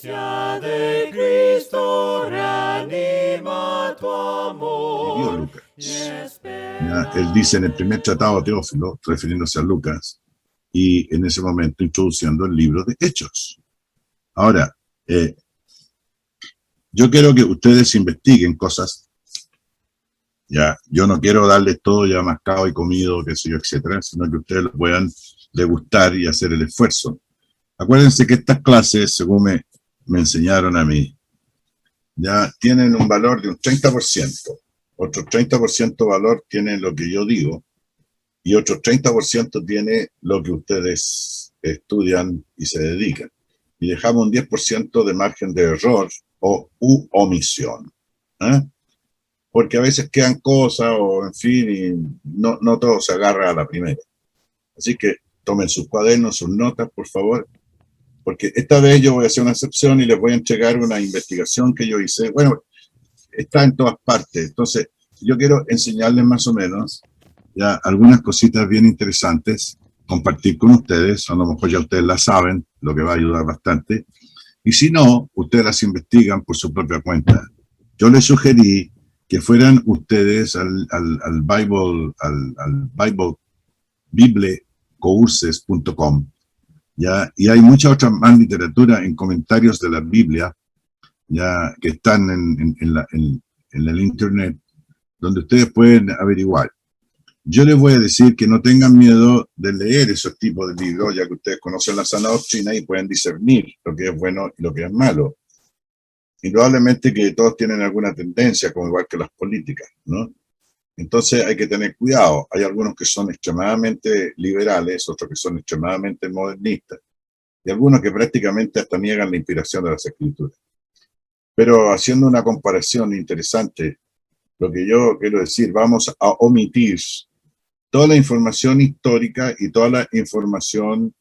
justicia de Cristo reanima tu Escribió amor Lucas. y Ya, él dice en el primer tratado a Teófilo, refiriéndose a Lucas, y en ese momento introduciendo el libro de Hechos. Ahora, yo quiero que ustedes investiguen cosas. Ya, yo no quiero darles todo ya mascado y comido, qué sé yo, etcétera, sino que ustedes lo puedan degustar y hacer el esfuerzo. Acuérdense que estas clases, según me enseñaron a mí, ya tienen un valor de un 30%. Otro 30% valor tiene lo que yo digo y otro 30% tiene lo que ustedes estudian y se dedican. Y dejamos un 10% de margen de error o omisión. ¿Eh? Porque a veces quedan cosas o en fin, y no todo se agarra a la primera. Así que tomen sus cuadernos, sus notas, por favor, porque esta vez yo voy a hacer una excepción y les voy a entregar una investigación que yo hice. Bueno, está en todas partes, entonces yo quiero enseñarles más o menos ya algunas cositas bien interesantes, compartir con ustedes, a lo mejor ya ustedes las saben, lo que va a ayudar bastante, y si no, ustedes las investigan por su propia cuenta. Yo les sugerí que fueran ustedes al Bible, al Bible, biblecourses.com, ¿ya? Y hay mucha otra más literatura en comentarios de la Biblia, ya que están en el Internet, donde ustedes pueden averiguar. Yo les voy a decir que no tengan miedo de leer esos tipos de libros, ya que ustedes conocen la sana doctrina y pueden discernir lo que es bueno y lo que es malo. Indudablemente que todos tienen alguna tendencia, como igual que las políticas, ¿no? Entonces hay que tener cuidado. Hay algunos que son extremadamente liberales, otros que son extremadamente modernistas, y algunos que prácticamente hasta niegan la inspiración de las escrituras. Pero haciendo una comparación interesante, lo que yo quiero decir, vamos a omitir toda la información histórica y toda la información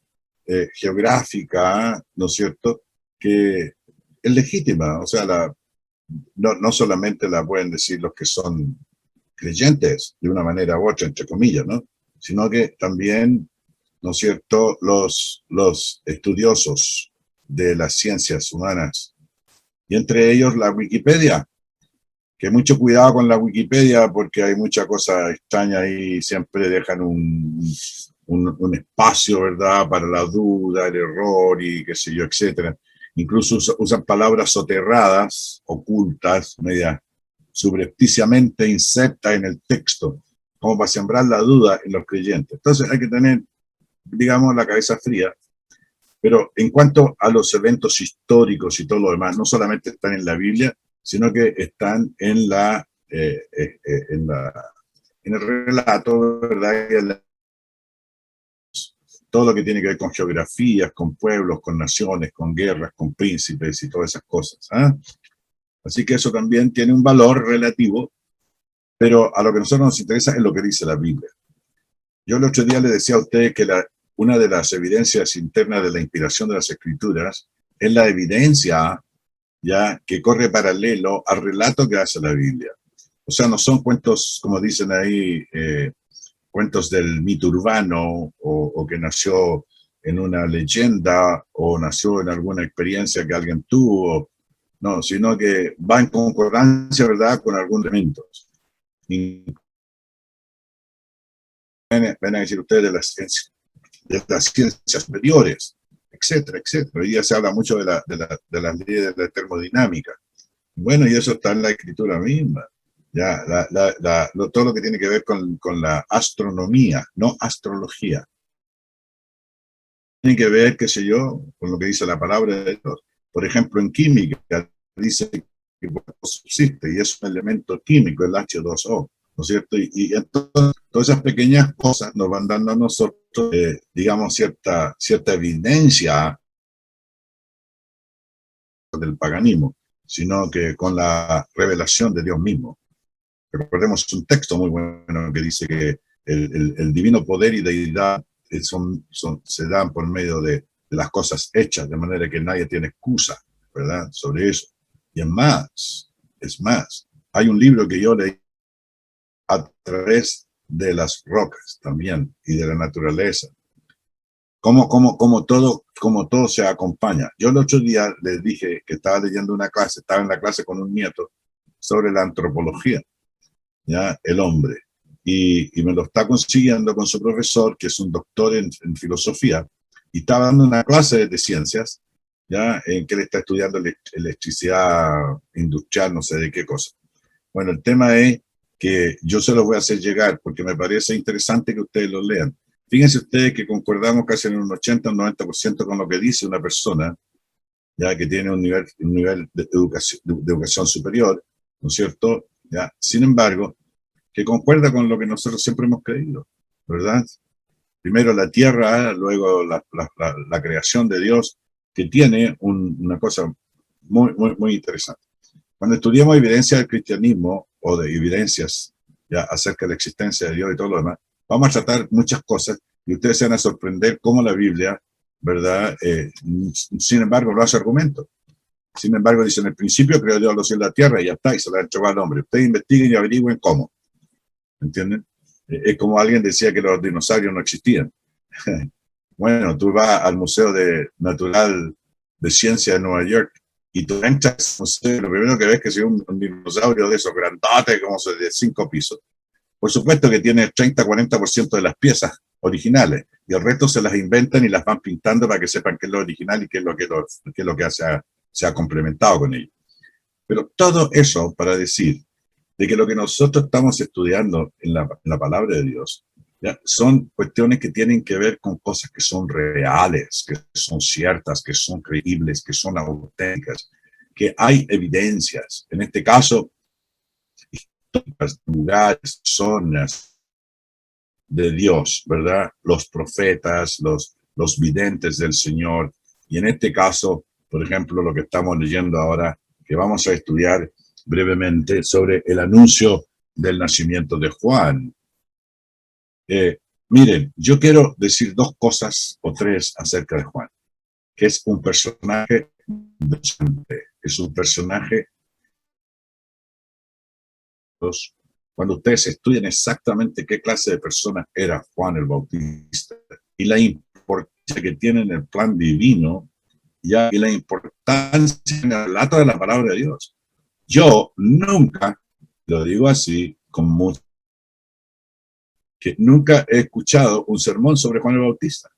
geográfica, ¿no es cierto?, que es legítima. O sea, no solamente la pueden decir los que son creyentes de una manera u otra, entre comillas, ¿no?, sino que también, ¿no es cierto?, los estudiosos de las ciencias humanas, y entre ellos la Wikipedia, que mucho cuidado con la Wikipedia porque hay mucha cosa extraña ahí, siempre dejan un espacio, ¿verdad?, para la duda, el error y qué sé yo, etcétera. Incluso usan palabras soterradas, ocultas, media subrepticiamente insertas en el texto, como para sembrar la duda en los creyentes. Entonces hay que tener, digamos, la cabeza fría. Pero en cuanto a los eventos históricos y todo lo demás, no solamente están en la Biblia, sino que están en el relato, ¿verdad? Todo lo que tiene que ver con geografías, con pueblos, con naciones, con guerras, con príncipes y todas esas cosas. ¿Eh? Así que eso también tiene un valor relativo, pero a lo que a nosotros nos interesa es lo que dice la Biblia. Yo el otro día le decía a ustedes que una de las evidencias internas de la inspiración de las escrituras es la evidencia ya que corre paralelo al relato que hace la Biblia. O sea, no son cuentos, como dicen ahí, cuentos del mito urbano o que nació en una leyenda o nació en alguna experiencia que alguien tuvo, no, sino que va en concordancia, ¿verdad?, con algún elemento. Y ven a decir ustedes de las ciencias superiores, etcétera, etcétera. Hoy día se habla mucho de las leyes de la termodinámica. Bueno, y eso está en la escritura misma. Ya, todo lo que tiene que ver con la astronomía, no astrología. Tiene que ver, qué sé yo, con lo que dice la palabra de Dios. Por ejemplo, en química dice que subsiste y es un elemento químico, el H2O, ¿no es cierto? Y entonces, todas esas pequeñas cosas nos van dando a nosotros, digamos, cierta evidencia del paganismo, sino que con la revelación de Dios mismo. Recordemos un texto muy bueno que dice que el divino poder y deidad se dan por medio de las cosas hechas, de manera que nadie tiene excusa, ¿verdad?, sobre eso. Y es más, hay un libro que yo leí a través de las rocas también y de la naturaleza. como todo se acompaña. Yo el otro día les dije que estaba leyendo una clase, estaba en la clase con un nieto sobre la antropología, ya, el hombre. Y me lo está consiguiendo con su profesor, que es un doctor en filosofía, y está dando una clase de ciencias, ya, en que él está estudiando electricidad industrial, no sé de qué cosa. Bueno, el tema es que yo se los voy a hacer llegar, porque me parece interesante que ustedes lo lean. Fíjense ustedes que concordamos casi en un 80 o 90% con lo que dice una persona, ya que tiene un nivel de educación superior, ¿no es cierto? Ya. Sin embargo, que concuerda con lo que nosotros siempre hemos creído, ¿verdad? Primero la tierra, luego la creación de Dios, que tiene una cosa muy interesante. Cuando estudiamos evidencia del cristianismo o de evidencias ya acerca de la existencia de Dios y todo lo demás, vamos a tratar muchas cosas y ustedes se van a sorprender cómo la Biblia, ¿verdad? Sin embargo, no hace argumento. Sin embargo, dice, en el principio creó Dios los cielos y la tierra y ya está, y se la entregó al hombre. Ustedes investiguen y averigüen cómo. ¿Entienden? Es como alguien decía que los dinosaurios no existían. Bueno, tú vas al Museo Natural de Ciencia de Nueva York y tú entras al museo, lo primero que ves que es un dinosaurio de esos grandotes, como de 5 pisos. Por supuesto que tiene 30-40% de las piezas originales y el resto se las inventan y las van pintando para que sepan qué es lo original y qué es lo que se ha complementado con ello. Pero todo eso para decir de que lo que nosotros estamos estudiando en la palabra de Dios, ¿ya? Son cuestiones que tienen que ver con cosas que son reales, que son ciertas, que son creíbles, que son auténticas, que hay evidencias. En este caso, lugares, zonas de Dios, ¿verdad? Los profetas, los videntes del Señor. Y en este caso, por ejemplo, lo que estamos leyendo ahora, que vamos a estudiar brevemente sobre el anuncio del nacimiento de Juan. Miren, yo quiero decir 2 cosas o 3 acerca de Juan, que es un personaje docente, es un personaje. Cuando ustedes estudian exactamente qué clase de persona era Juan el Bautista y la importancia que tiene en el plan divino, ya, y la importancia en el relato de la palabra de Dios. Yo nunca, lo digo así, con mucho, que nunca he escuchado un sermón sobre Juan el Bautista.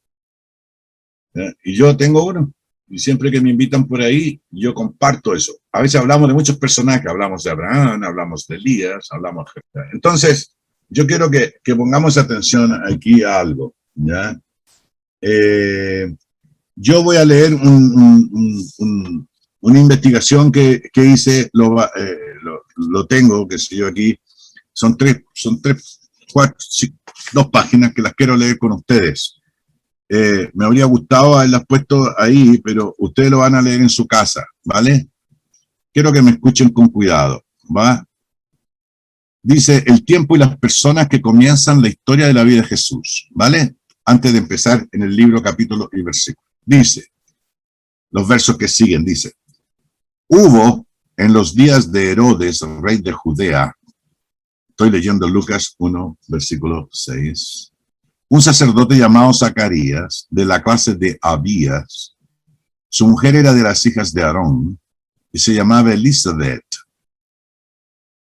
Y yo tengo uno. Y siempre que me invitan por ahí, yo comparto eso. A veces hablamos de muchos personajes, hablamos de Abraham, hablamos de Elías, hablamos de... Entonces, yo quiero que pongamos atención aquí a algo, ¿ya? Yo voy a leer una investigación que hice, lo tengo, que sé yo aquí, son 2 páginas que las quiero leer con ustedes. Me habría gustado haberlas puesto ahí, pero ustedes lo van a leer en su casa, ¿vale? Quiero que me escuchen con cuidado, ¿va? Dice, el tiempo y las personas que comienzan la historia de la vida de Jesús, ¿vale? Antes de empezar en el libro, capítulo y versículo. Dice, los versos que siguen, dice, hubo en los días de Herodes, rey de Judea, estoy leyendo Lucas 1, versículo 6, un sacerdote llamado Zacarías, de la clase de Abías. Su mujer era de las hijas de Aarón, y se llamaba Elizabeth.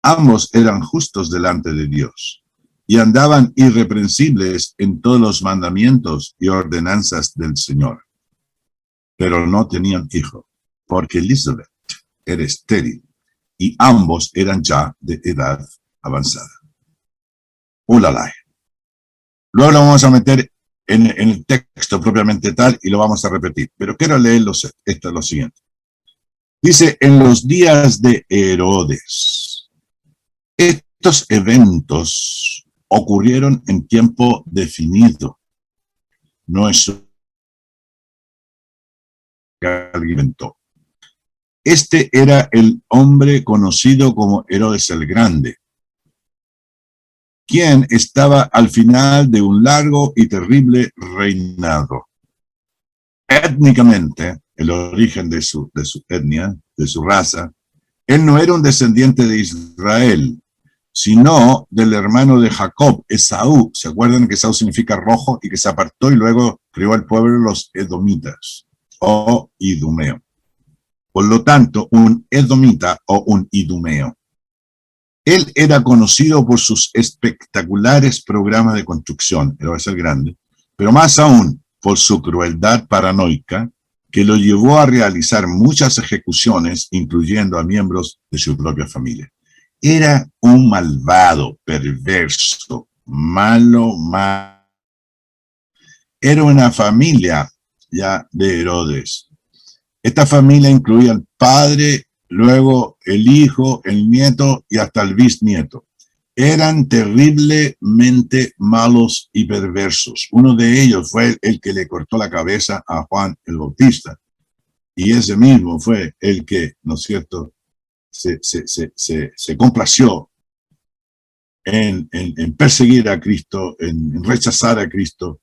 Ambos eran justos delante de Dios, y andaban irreprensibles en todos los mandamientos y ordenanzas del Señor. Pero no tenían hijo, porque Elizabeth era estéril, y ambos eran ya de edad avanzada. ¡Ulala! Luego lo vamos a meter en el texto propiamente tal y lo vamos a repetir. Pero quiero leer lo siguiente. Dice, en los días de Herodes. Estos eventos ocurrieron en tiempo definido. No es que alguien inventó. Este era el hombre conocido como Herodes el Grande, quien estaba al final de un largo y terrible reinado. Étnicamente, el origen de su etnia, de su raza, él no era un descendiente de Israel, sino del hermano de Jacob, Esaú. ¿Se acuerdan que Esaú significa rojo y que se apartó y luego creó al pueblo de los edomitas o idumeo? Por lo tanto, un edomita o un idumeo. Él era conocido por sus espectaculares programas de construcción, él va a ser grande, pero más aún por su crueldad paranoica, que lo llevó a realizar muchas ejecuciones, incluyendo a miembros de su propia familia. Era un malvado, perverso, malo. Era una familia ya de Herodes. Esta familia incluía al padre, luego el hijo, el nieto y hasta el bisnieto. Eran terriblemente malos y perversos. Uno de ellos fue el que le cortó la cabeza a Juan el Bautista. Y ese mismo fue el que, ¿no es cierto?, se complació en perseguir a Cristo, en rechazar a Cristo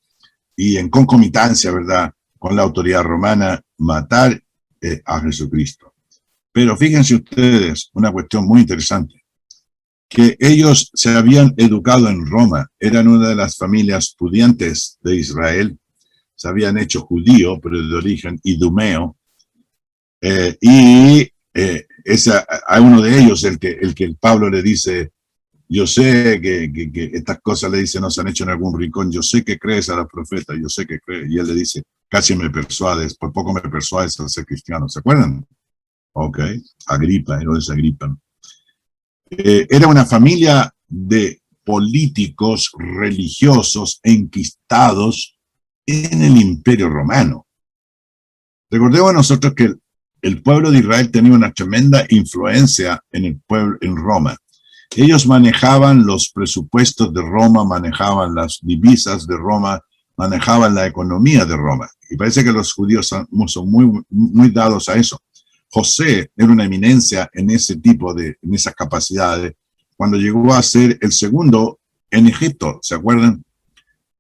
y en concomitancia, ¿verdad?, con la autoridad romana, matar a Jesucristo. Pero fíjense ustedes, una cuestión muy interesante, que ellos se habían educado en Roma, eran una de las familias pudientes de Israel, se habían hecho judío, pero de origen idumeo, a uno de ellos, el que el Pablo le dice, yo sé que estas cosas, le dice, no se han hecho en algún rincón, yo sé que crees a los profetas, yo sé que crees, y él le dice, casi me persuades, por poco me persuades a ser cristiano, ¿se acuerdan? Ok, Agripa, Herodes Agripa. Era una familia de políticos religiosos enquistados en el Imperio Romano. Recordemos nosotros que el pueblo de Israel tenía una tremenda influencia en el pueblo, en Roma. Ellos manejaban los presupuestos de Roma, manejaban las divisas de Roma, manejaban la economía de Roma. Y parece que los judíos son muy dados a eso. José era una eminencia en ese tipo en esas capacidades, cuando llegó a ser el segundo en Egipto, ¿se acuerdan?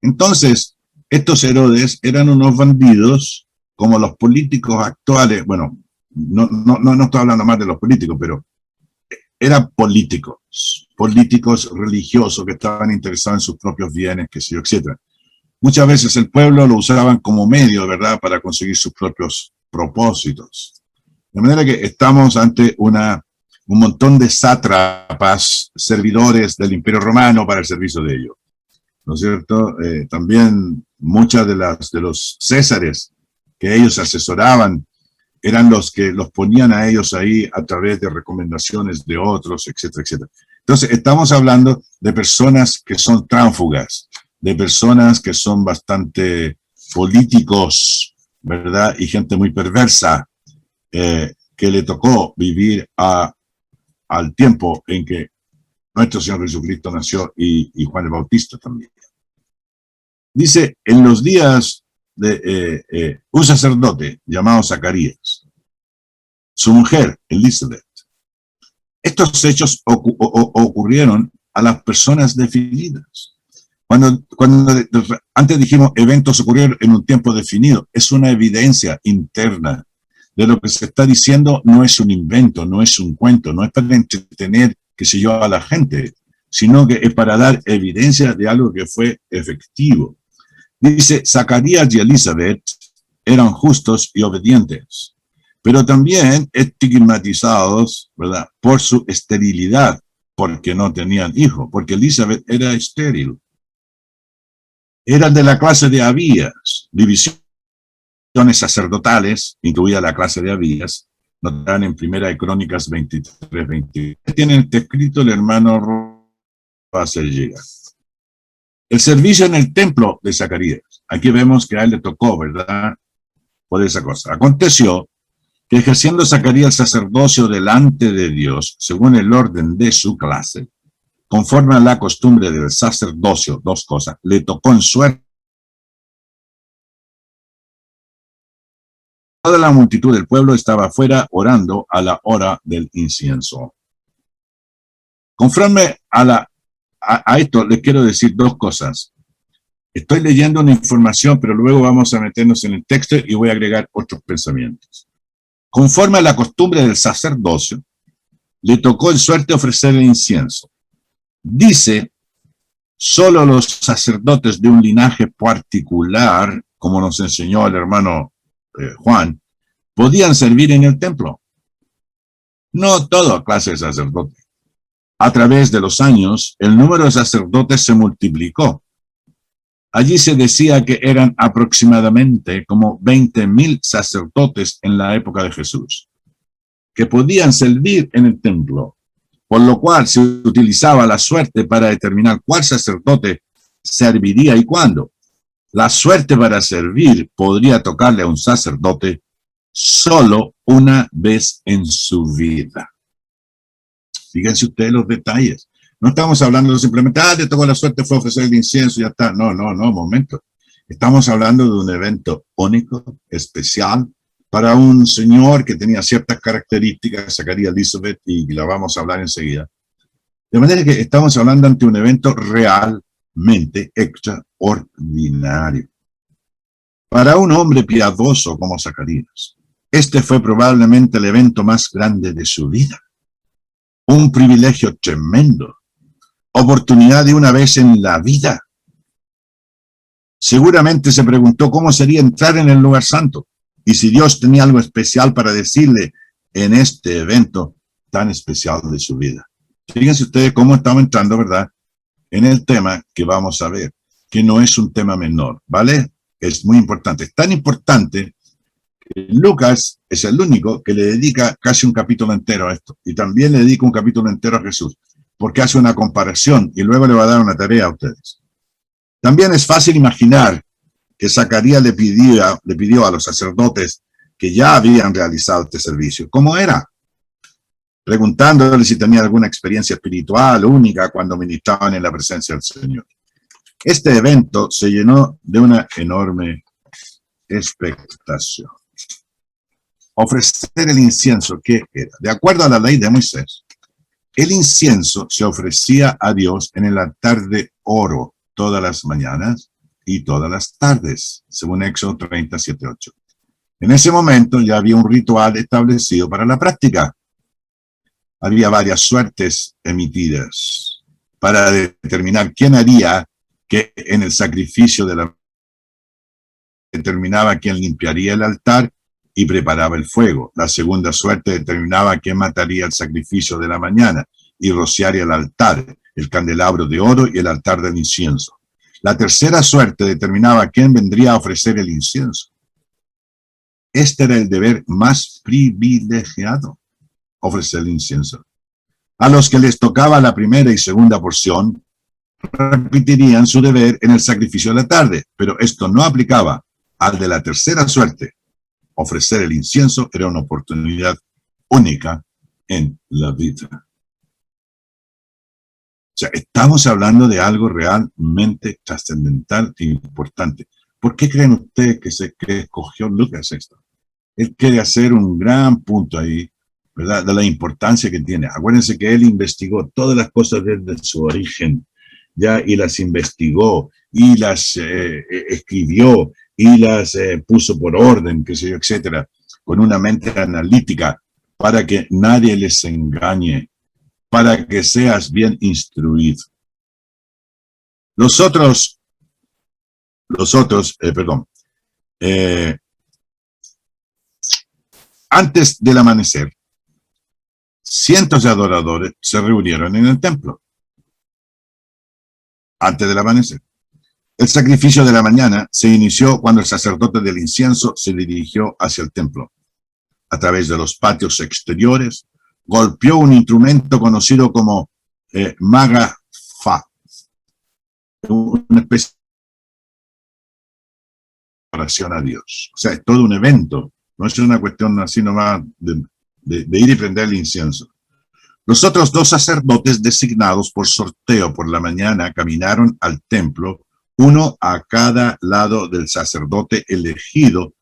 Entonces, estos Herodes eran unos bandidos, como los políticos actuales. Bueno, no estoy hablando más de los políticos, pero eran políticos religiosos que estaban interesados en sus propios bienes, qué sé yo, etc. Muchas veces el pueblo lo usaban como medio, ¿verdad?, para conseguir sus propios propósitos. De manera que estamos ante un montón de sátrapas, servidores del Imperio Romano para el servicio de ellos, ¿no es cierto? También muchas de los césares que ellos asesoraban eran los que los ponían a ellos ahí a través de recomendaciones de otros, etcétera, etcétera. Entonces, estamos hablando de personas que son tránsfugas, de personas que son bastante políticos, ¿verdad? Y gente muy perversa, que le tocó vivir al tiempo en que nuestro Señor Jesucristo nació y Juan el Bautista también. Dice, en los días de un sacerdote llamado Zacarías, su mujer, Elizabeth. Estos hechos ocurrieron a las personas definidas. Cuando antes dijimos eventos ocurrieron en un tiempo definido, es una evidencia interna de lo que se está diciendo. No es un invento, no es un cuento, no es para entretener, qué sé yo, a la gente, sino que es para dar evidencia de algo que fue efectivo. Dice, Zacarías y Elizabeth eran justos y obedientes, pero también estigmatizados, ¿verdad?, por su esterilidad, porque no tenían hijo, porque Elizabeth era estéril. Eran de la clase de Abías, divisiones sacerdotales, incluida la clase de Abías, notarán en Primera de Crónicas 23, 20. Tienen escrito el hermano va a hacer llegar. El servicio en el templo de Zacarías. Aquí vemos que a él le tocó, ¿verdad?, por esa cosa. Aconteció que ejerciendo Zacarías el sacerdocio delante de Dios, según el orden de su clase, conforme a la costumbre del sacerdocio, dos cosas, le tocó en suerte. Toda la multitud del pueblo estaba afuera orando a la hora del incienso. Conforme a esto, les quiero decir dos cosas. Estoy leyendo una información, pero luego vamos a meternos en el texto y voy a agregar otros pensamientos. Conforme a la costumbre del sacerdocio, le tocó en suerte ofrecer el incienso. Dice, solo los sacerdotes de un linaje particular, como nos enseñó el hermano Juan, podían servir en el templo. No toda clase de sacerdote. A través de los años, el número de sacerdotes se multiplicó. Allí se decía que eran aproximadamente como 20,000 sacerdotes en la época de Jesús, que podían servir en el templo, por lo cual se utilizaba la suerte para determinar cuál sacerdote serviría y cuándo. La suerte para servir podría tocarle a un sacerdote solo una vez en su vida. Fíjense ustedes los detalles. No estamos hablando simplemente, te tocó la suerte, fue ofrecer el incienso y ya está. No, momento. Estamos hablando de un evento único, especial, para un señor que tenía ciertas características, Zacarías Elizabeth, y la vamos a hablar enseguida. De manera que estamos hablando ante un evento realmente extraordinario. Para un hombre piadoso como Zacarías, este fue probablemente el evento más grande de su vida. Un privilegio tremendo. Oportunidad de una vez en la vida. Seguramente se preguntó cómo sería entrar en el lugar santo y si Dios tenía algo especial para decirle en este evento tan especial de su vida. Fíjense ustedes cómo estamos entrando, ¿verdad?, en el tema que vamos a ver, que no es un tema menor, ¿vale? Es muy importante. Es tan importante que Lucas es el único que le dedica casi un capítulo entero a esto. Y también le dedica un capítulo entero a Jesús, porque hace una comparación y luego le va a dar una tarea a ustedes. También es fácil imaginar que Zacarías le pidió a los sacerdotes que ya habían realizado este servicio, ¿cómo era? Preguntándole si tenía alguna experiencia espiritual única cuando ministraban en la presencia del Señor. Este evento se llenó de una enorme expectación. Ofrecer el incienso, ¿qué era? De acuerdo a la ley de Moisés, el incienso se ofrecía a Dios en el altar de oro todas las mañanas y todas las tardes, según Éxodo 37:8. En ese momento ya había un ritual establecido para la práctica. Había varias suertes emitidas para determinar quién haría que en el sacrificio de la determinaba quién limpiaría el altar y preparaba el fuego. La segunda suerte determinaba quién mataría el sacrificio de la mañana y rociaría el altar, el candelabro de oro y el altar del incienso. La tercera suerte determinaba quién vendría a ofrecer el incienso. Este era el deber más privilegiado, ofrecer el incienso. A los que les tocaba la primera y segunda porción, repetirían su deber en el sacrificio de la tarde, pero esto no aplicaba al de la tercera suerte. Ofrecer el incienso era una oportunidad única en la vida. O sea, estamos hablando de algo realmente trascendental e importante. ¿Por qué creen ustedes que escogió Lucas esto? Él quiere hacer un gran punto ahí, ¿verdad?, de la importancia que tiene. Acuérdense que él investigó todas las cosas desde su origen, ya, y las investigó, y las escribió, y las puso por orden, qué sé yo, etcétera, con una mente analítica, para que nadie les engañe, para que seas bien instruido. Antes del amanecer, cientos de adoradores se reunieron en el templo. Antes del amanecer. El sacrificio de la mañana se inició cuando el sacerdote del incienso se dirigió hacia el templo. A través de los patios exteriores, golpeó un instrumento conocido como magafa, una especie de oración a Dios. O sea, es todo un evento, no es una cuestión así nomás de ir y prender el incienso. Los otros dos sacerdotes designados por sorteo por la mañana caminaron al templo, uno a cada lado del sacerdote elegido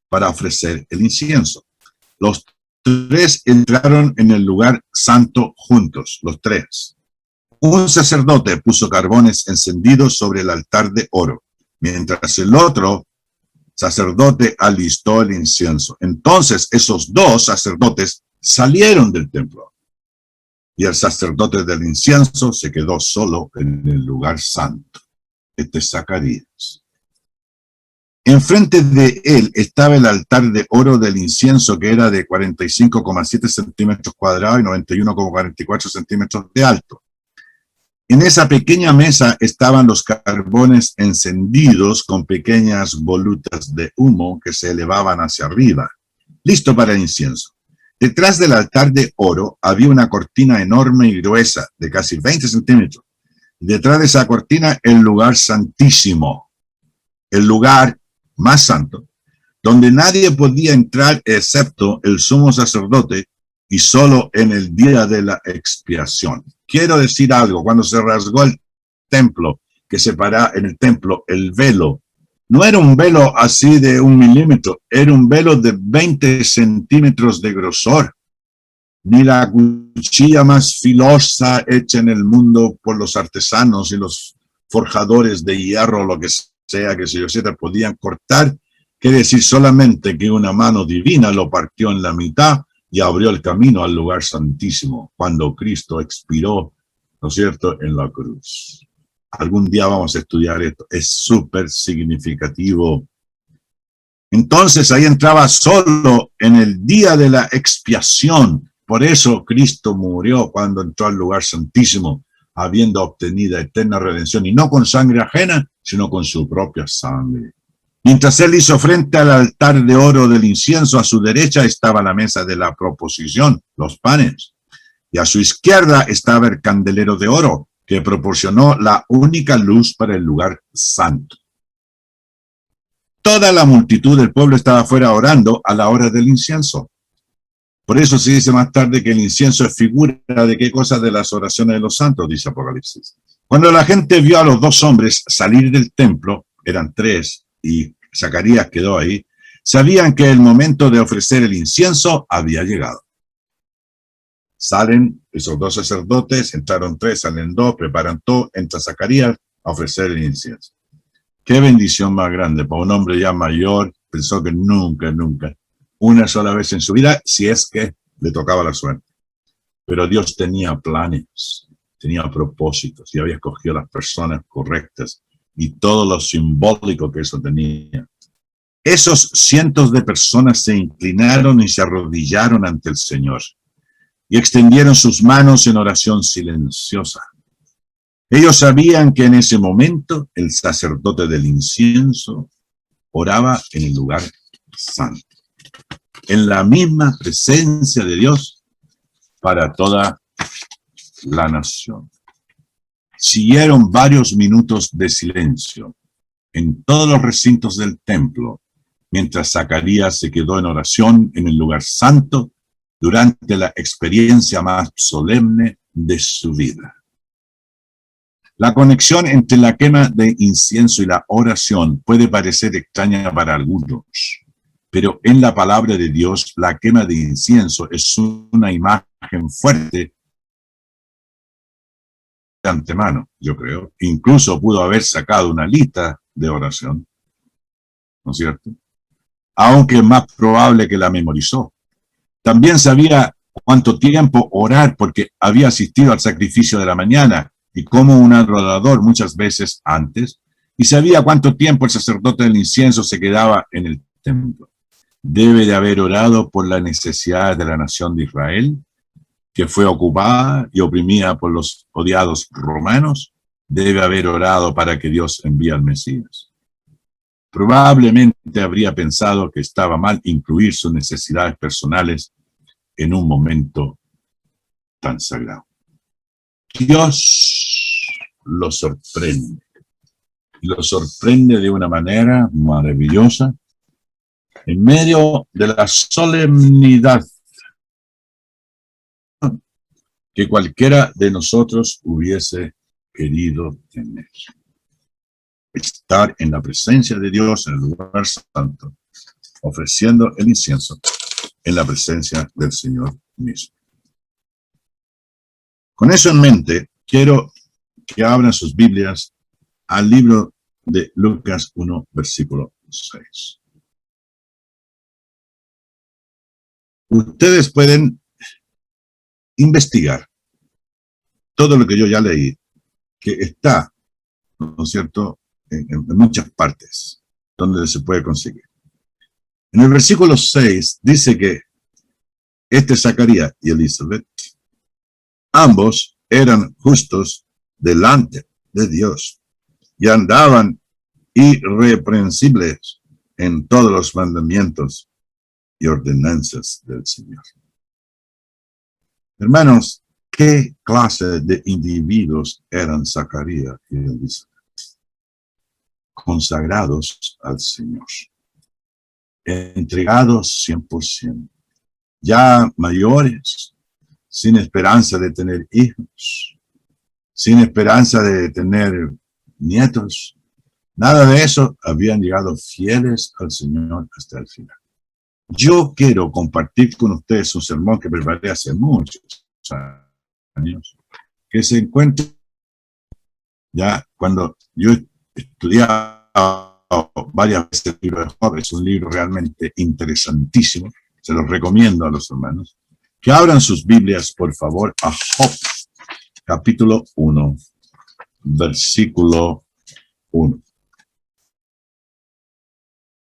para ofrecer el incienso. Los tres entraron en el lugar santo juntos, los tres. Un sacerdote puso carbones encendidos sobre el altar de oro, mientras el otro sacerdote alistó el incienso. Entonces esos dos sacerdotes salieron del templo y el sacerdote del incienso se quedó solo en el lugar santo. Este es Zacarías. Enfrente de él estaba el altar de oro del incienso, que era de 45,7 centímetros cuadrados y 91,44 centímetros de alto. En esa pequeña mesa estaban los carbones encendidos con pequeñas volutas de humo que se elevaban hacia arriba, listo para el incienso. Detrás del altar de oro había una cortina enorme y gruesa, de casi 20 centímetros. Detrás de esa cortina, el lugar santísimo, el lugar más santo, donde nadie podía entrar excepto el sumo sacerdote y solo en el día de la expiación. Quiero decir algo, cuando se rasgó el templo, que separaba en el templo el velo, no era un velo así de 1 milímetro, era un velo de 20 centímetros de grosor. Ni la cuchilla más filosa hecha en el mundo por los artesanos y los forjadores de hierro, lo que sea, que se yo etcétera, podían cortar. Quiere decir solamente que una mano divina lo partió en la mitad y abrió el camino al lugar santísimo, cuando Cristo expiró, ¿no es cierto?, en la cruz. Algún día vamos a estudiar esto, es súper significativo. Entonces ahí entraba solo en el día de la expiación. Por eso Cristo murió cuando entró al lugar santísimo, habiendo obtenido eterna redención, y no con sangre ajena, sino con su propia sangre. Mientras él hizo frente al altar de oro del incienso, a su derecha estaba la mesa de la proposición, los panes, y a su izquierda estaba el candelero de oro, que proporcionó la única luz para el lugar santo. Toda la multitud del pueblo estaba afuera orando a la hora del incienso. Por eso se dice más tarde que el incienso es figura de qué cosa, de las oraciones de los santos, dice Apocalipsis. Cuando la gente vio a los dos hombres salir del templo, eran 3, y Zacarías quedó ahí, sabían que el momento de ofrecer el incienso había llegado. Salen esos 2 sacerdotes, entraron 3, salen 2, preparan todo, entra Zacarías a ofrecer el incienso. Qué bendición más grande para un hombre ya mayor, pensó que nunca, una sola vez en su vida, si es que le tocaba la suerte. Pero Dios tenía planes, tenía propósitos, y había escogido las personas correctas y todo lo simbólico que eso tenía. Esos cientos de personas se inclinaron y se arrodillaron ante el Señor y extendieron sus manos en oración silenciosa. Ellos sabían que en ese momento el sacerdote del incienso oraba en el lugar santo, en la misma presencia de Dios para toda la nación. Siguieron varios minutos de silencio en todos los recintos del templo, mientras Zacarías se quedó en oración en el lugar santo durante la experiencia más solemne de su vida. La conexión entre la quema de incienso y la oración puede parecer extraña para algunos, pero en la palabra de Dios, la quema de incienso es una imagen fuerte de antemano, yo creo. Incluso pudo haber sacado una lista de oración, ¿no es cierto? Aunque es más probable que la memorizó. También sabía cuánto tiempo orar porque había asistido al sacrificio de la mañana y como un adorador muchas veces antes, y sabía cuánto tiempo el sacerdote del incienso se quedaba en el templo. Debe de haber orado por la necesidad de la nación de Israel, que fue ocupada y oprimida por los odiados romanos. Debe haber orado para que Dios envíe al Mesías. Probablemente habría pensado que estaba mal incluir sus necesidades personales en un momento tan sagrado. Dios lo sorprende. Y lo sorprende de una manera maravillosa en medio de la solemnidad que cualquiera de nosotros hubiese querido tener. Estar en la presencia de Dios en el lugar santo, ofreciendo el incienso en la presencia del Señor mismo. Con eso en mente, quiero que abran sus Biblias al libro de Lucas 1, versículo 6. Ustedes pueden investigar todo lo que yo ya leí, que está, ¿no es cierto?, en muchas partes donde se puede conseguir. En el versículo 6 dice que Zacarías y Elizabeth, ambos eran justos delante de Dios y andaban irreprensibles en todos los mandamientos y ordenanzas del Señor. Hermanos, ¿qué clase de individuos eran Zacarías y Elizabeth? Consagrados al Señor, entregados 100%, ya mayores, sin esperanza de tener hijos, sin esperanza de tener nietos, nada de eso, habían llegado fieles al Señor hasta el final. Yo quiero compartir con ustedes un sermón que preparé hace muchos años, que se encuentra ya cuando yo estudiaba varias veces el libro de Job. Es un libro realmente interesantísimo, se los recomiendo a los hermanos, que abran sus Biblias, por favor, a Job, capítulo 1, versículo 1.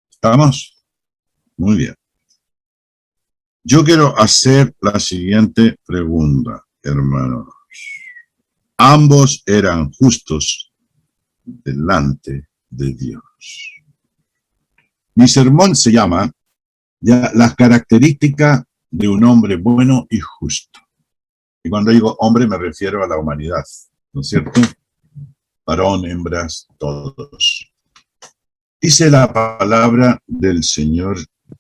¿Estamos? Muy bien. Yo quiero hacer la siguiente pregunta, hermanos. Ambos eran justos delante de Dios. Mi sermón se llama ya las características de un hombre bueno y justo. Y cuando digo hombre me refiero a la humanidad, ¿no es cierto? Varón, hembras, todos. Dice la palabra del Señor.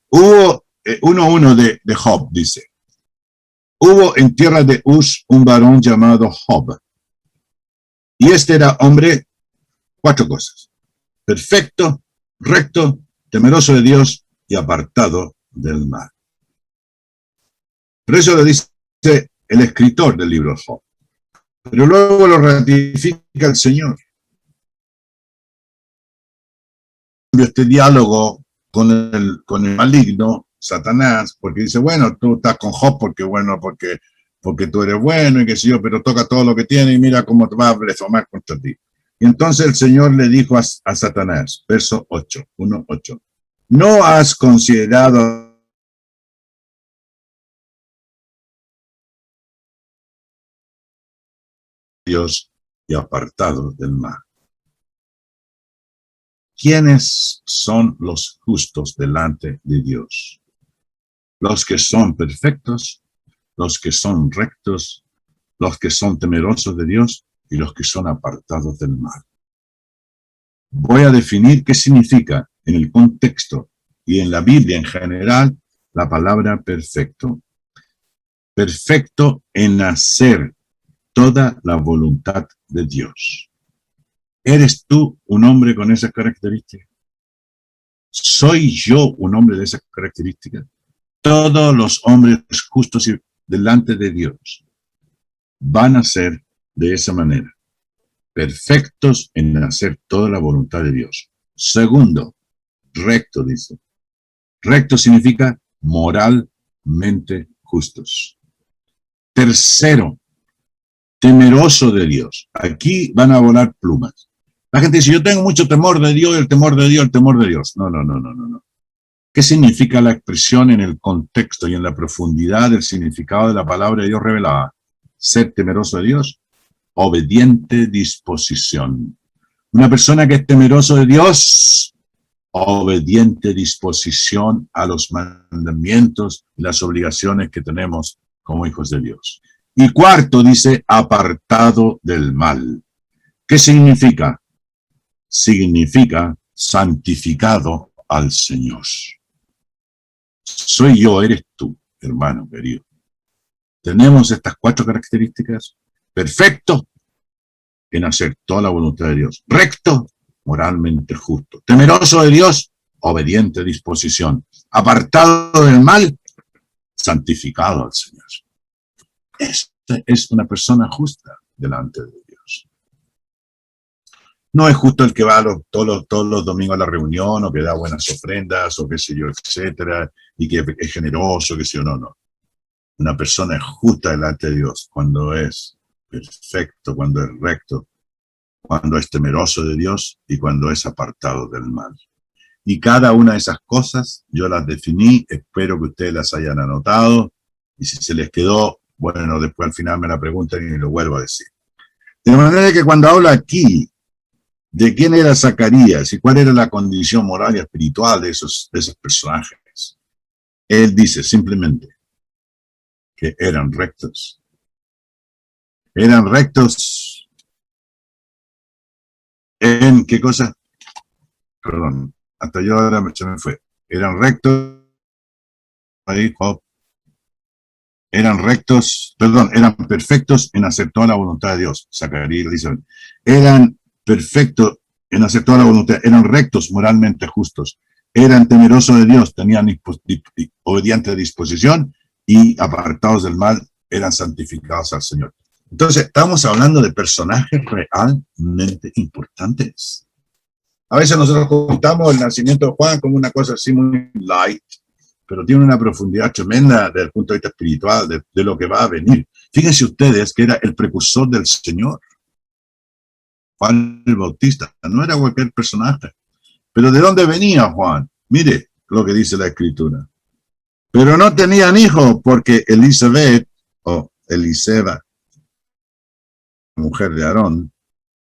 Hubo 1:1 de Job, dice. Hubo en tierra de Uz un varón llamado Job. Y este era hombre, 4 cosas. Perfecto, recto, temeroso de Dios y apartado del mal. Pero eso lo dice el escritor del libro de Job. Pero luego lo ratifica el Señor. Este diálogo con el maligno, Satanás, porque dice, bueno, tú estás con Job porque tú eres bueno y qué sé yo, pero toca todo lo que tiene y mira cómo te va a blasfemar contra ti. Y entonces el Señor le dijo a Satanás, verso 8, 1:8, ¿no has considerado Dios y apartado del mal? ¿Quiénes son los justos delante de Dios? Los que son perfectos, los que son rectos, los que son temerosos de Dios y los que son apartados del mal. Voy a definir qué significa en el contexto y en la Biblia en general la palabra perfecto. Perfecto en hacer toda la voluntad de Dios. ¿Eres tú un hombre con esas características? ¿Soy yo un hombre de esas características? Todos los hombres justos delante de Dios van a ser de esa manera. Perfectos en hacer toda la voluntad de Dios. Segundo, recto, dice. Recto significa moralmente justos. Tercero, temeroso de Dios. Aquí van a volar plumas. La gente dice, yo tengo mucho temor de Dios, el temor de Dios, el temor de Dios. No. ¿Qué significa la expresión en el contexto y en la profundidad del significado de la palabra de Dios revelada? Ser temeroso de Dios, obediente disposición. Una persona que es temeroso de Dios, obediente disposición a los mandamientos y las obligaciones que tenemos como hijos de Dios. Y cuarto, dice, apartado del mal. ¿Qué significa? Significa santificado al Señor. Soy yo, eres tú, hermano querido. Tenemos estas 4 características. Perfecto en hacer toda la voluntad de Dios. Recto, moralmente justo. Temeroso de Dios, obediente disposición. Apartado del mal, santificado al Señor. Esta es una persona justa delante de Dios. No es justo el que va todos los domingos a la reunión o que da buenas ofrendas o qué sé yo, etcétera, y que es generoso, qué sé yo, no. Una persona es justa delante de Dios cuando es perfecto, cuando es recto, cuando es temeroso de Dios y cuando es apartado del mal. Y cada una de esas cosas yo las definí, espero que ustedes las hayan anotado, y si se les quedó, bueno, después al final me la preguntan y lo vuelvo a decir. De manera que cuando habla aquí de quién era Zacarías y cuál era la condición moral y espiritual de esos personajes, él dice simplemente que eran rectos. Eran rectos en ¿qué cosa? Perdón, hasta yo ahora se me fue. Eran rectos, ahí, eran rectos, perdón, eran perfectos en hacer toda la voluntad de Dios. Zacarías dice, eran perfectos en hacer toda la voluntad, eran rectos, moralmente justos, eran temerosos de Dios, tenían obediente disposición y apartados del mal, eran santificados al Señor. Entonces, estamos hablando de personajes realmente importantes. A veces nosotros contamos el nacimiento de Juan como una cosa así muy light, pero tiene una profundidad tremenda desde el punto de vista espiritual, de lo que va a venir. Fíjense ustedes que era el precursor del Señor. Juan el Bautista, no era cualquier personaje. Pero ¿de dónde venía Juan? Mire lo que dice la Escritura. Pero no tenían hijos porque Elizabeth, o Eliseba, mujer de Aarón,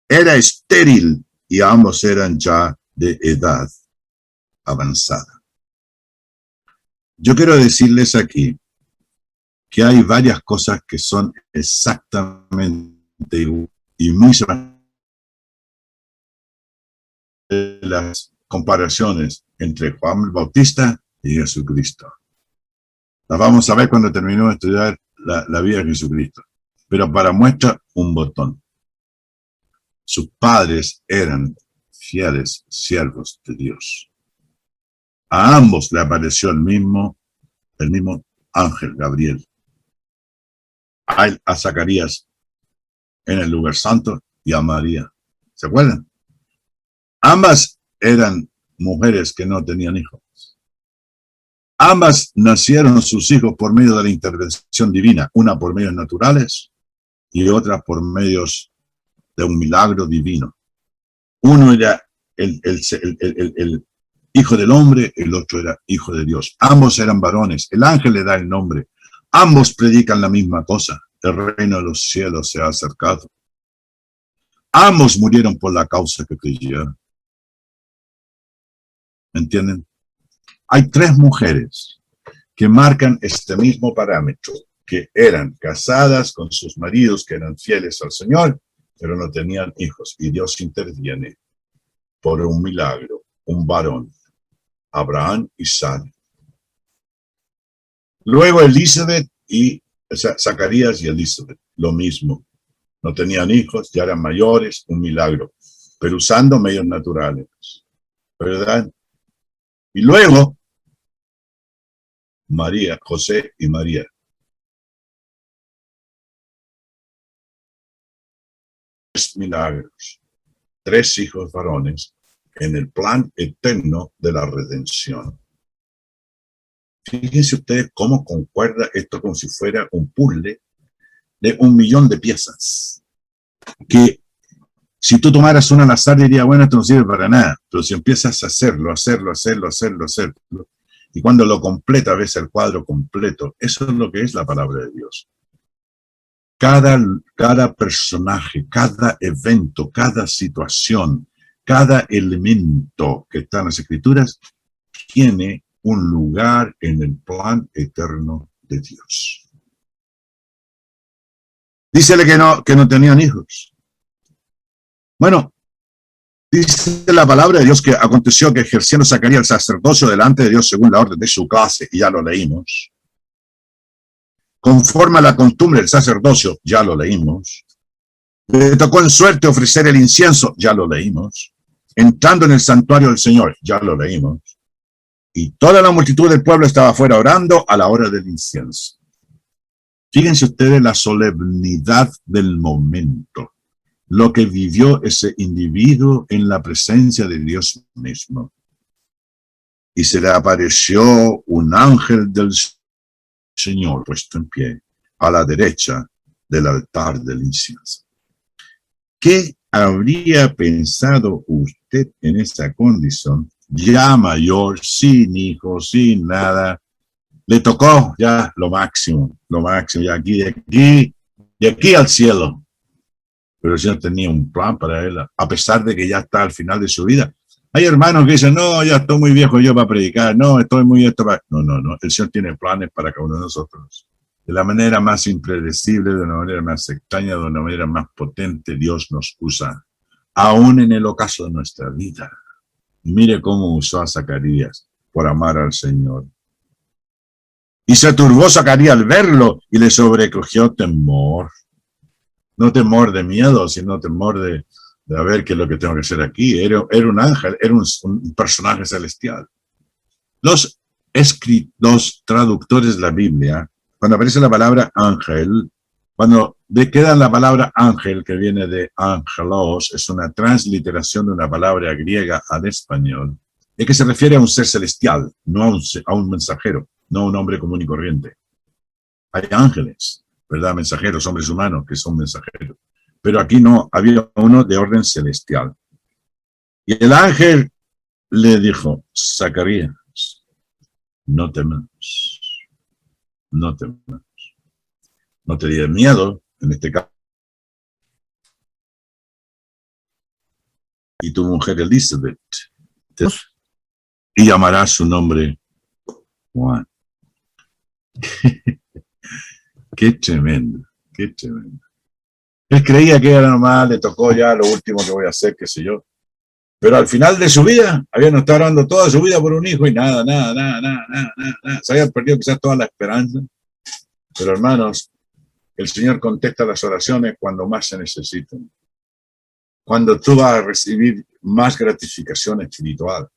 era estéril y ambos eran ya de edad avanzada. Yo quiero decirles aquí que hay varias cosas que son exactamente iguales y muy semejantes las comparaciones entre Juan el Bautista y Jesucristo. Las vamos a ver cuando terminemos de estudiar la vida de Jesucristo. Pero para muestra, un botón. Sus padres eran fieles siervos de Dios. A ambos le apareció el mismo ángel Gabriel. A Zacarías en el lugar santo y a María. ¿Se acuerdan? Ambas eran mujeres que no tenían hijos. Ambas nacieron sus hijos por medio de la intervención divina, una por medios naturales y otra por medios de un milagro divino. Uno era el hijo del hombre, el otro era hijo de Dios. Ambos eran varones, el ángel le da el nombre. Ambos predican la misma cosa, el reino de los cielos se ha acercado. Ambos murieron por la causa que creyeron. ¿Me entienden? Hay tres mujeres que marcan este mismo parámetro, que eran casadas con sus maridos que eran fieles al Señor, pero no tenían hijos. Y Dios interviene por un milagro, un varón, Abraham y Sara. Luego Elizabeth y Zacarías y Elizabeth, lo mismo. No tenían hijos, ya eran mayores, un milagro, pero usando medios naturales. ¿Verdad? Y luego, María, José y María. Tres milagros, tres hijos varones en el plan eterno de la redención. Fíjense ustedes cómo concuerda esto como si fuera un puzzle de 1.000.000 de piezas. Que si tú tomaras una al azar dirías, bueno, esto no sirve para nada. Pero si empiezas a hacerlo, y cuando lo completa ves el cuadro completo, eso es lo que es la palabra de Dios. Cada personaje, cada evento, cada situación, cada elemento que está en las Escrituras tiene un lugar en el plan eterno de Dios. Dícele que no tenían hijos. Bueno, dice la palabra de Dios que aconteció que ejerciendo Zacarías el sacerdocio delante de Dios según la orden de su clase, y ya lo leímos. Conforme a la costumbre del sacerdocio, ya lo leímos. Le tocó en suerte ofrecer el incienso, ya lo leímos. Entrando en el santuario del Señor, ya lo leímos. Y toda la multitud del pueblo estaba afuera orando a la hora del incienso. Fíjense ustedes la solemnidad del momento, lo que vivió ese individuo en la presencia de Dios mismo. Y se le apareció un ángel del Señor puesto en pie, a la derecha, del altar del incienso. ¿Qué habría pensado usted en esa condición? Ya mayor, sin hijos, sin nada. Le tocó ya lo máximo, ya de aquí al cielo. Pero el Señor tenía un plan para él, a pesar de que ya está al final de su vida. Hay hermanos que dicen, no, ya estoy muy viejo yo para predicar, no, estoy muy esto para... No, el Señor tiene planes para cada uno de nosotros. De la manera más impredecible, de una manera más extraña, de una manera más potente, Dios nos usa, aún en el ocaso de nuestra vida. Y mire cómo usó a Zacarías por amar al Señor. Y se turbó Zacarías al verlo y le sobrecogió temor. No temor de miedo, sino temor de ver qué es lo que tengo que hacer aquí. Era un ángel, era un personaje celestial. Los traductores de la Biblia, cuando aparece la palabra ángel, cuando queda la palabra ángel, que viene de angelos, es una transliteración de una palabra griega al español, es que se refiere a un ser celestial, no a un mensajero, no a un hombre común y corriente. Hay ángeles, ¿verdad? Mensajeros, hombres humanos que son mensajeros. Pero aquí no, había uno de orden celestial. Y el ángel le dijo, Zacarías, no temas, no temas. No te diera miedo, en este caso. Y tu mujer Elizabeth, y llamará su nombre Juan. Qué tremendo, qué tremendo. Él creía que era normal, le tocó ya lo último que voy a hacer, qué sé yo. Pero al final de su vida, habían estado orando toda su vida por un hijo y nada. Se habían perdido quizás toda la esperanza. Pero hermanos, el Señor contesta las oraciones cuando más se necesitan. Cuando tú vas a recibir más gratificación espiritual.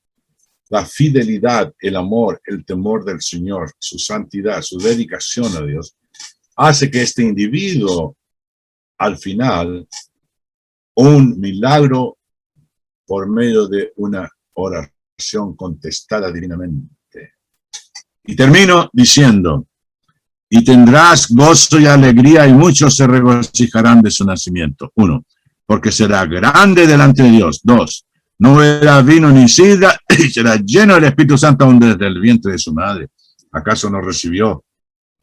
La fidelidad, el amor, el temor del Señor, su santidad, su dedicación a Dios, hace que este individuo, al final, un milagro por medio de una oración contestada divinamente. Y termino diciendo, y tendrás gozo y alegría y muchos se regocijarán de su nacimiento. 1, porque será grande delante de Dios. 2, no beberá vino ni sidra y será lleno del Espíritu Santo aún desde el vientre de su madre. ¿Acaso no recibió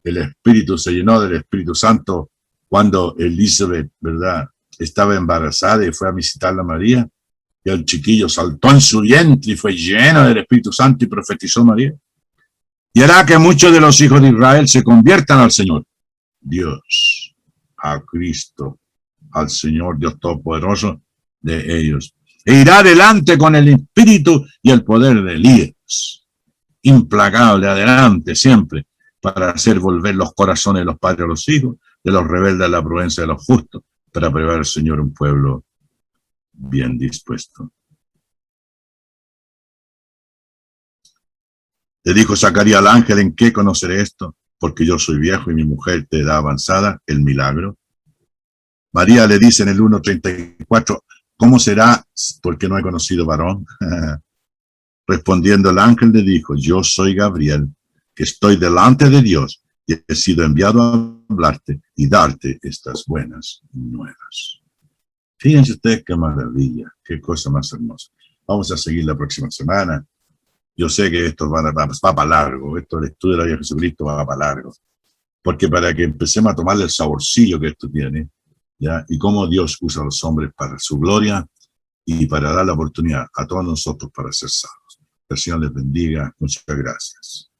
el Espíritu, se llenó del Espíritu Santo cuando Elizabeth, ¿verdad?, estaba embarazada y fue a visitarla a María? Y el chiquillo saltó en su vientre y fue lleno del Espíritu Santo y profetizó María. Y hará que muchos de los hijos de Israel se conviertan al Señor, Dios, a Cristo, al Señor Dios Todopoderoso de ellos. E irá adelante con el espíritu y el poder de Elías, implacable, adelante siempre, para hacer volver los corazones de los padres a los hijos, de los rebeldes a la prudencia de los justos, para preparar al Señor un pueblo bien dispuesto. Le dijo Zacarías al ángel, ¿en qué conoceré esto? Porque yo soy viejo y mi mujer te da avanzada el milagro. María le dice en el 1:34, ¿cómo será? Porque no he conocido varón. Respondiendo el ángel le dijo, yo soy Gabriel, que estoy delante de Dios y he sido enviado a hablarte y darte estas buenas nuevas. Fíjense ustedes qué maravilla, qué cosa más hermosa. Vamos a seguir la próxima semana. Yo sé que esto va para largo, esto del estudio de la vida de Jesucristo va para largo, porque para que empecemos a tomarle el saborcillo que esto tiene, ¿ya? Y cómo Dios usa a los hombres para su gloria y para dar la oportunidad a todos nosotros para ser salvos. Que el Señor les bendiga. Muchas gracias.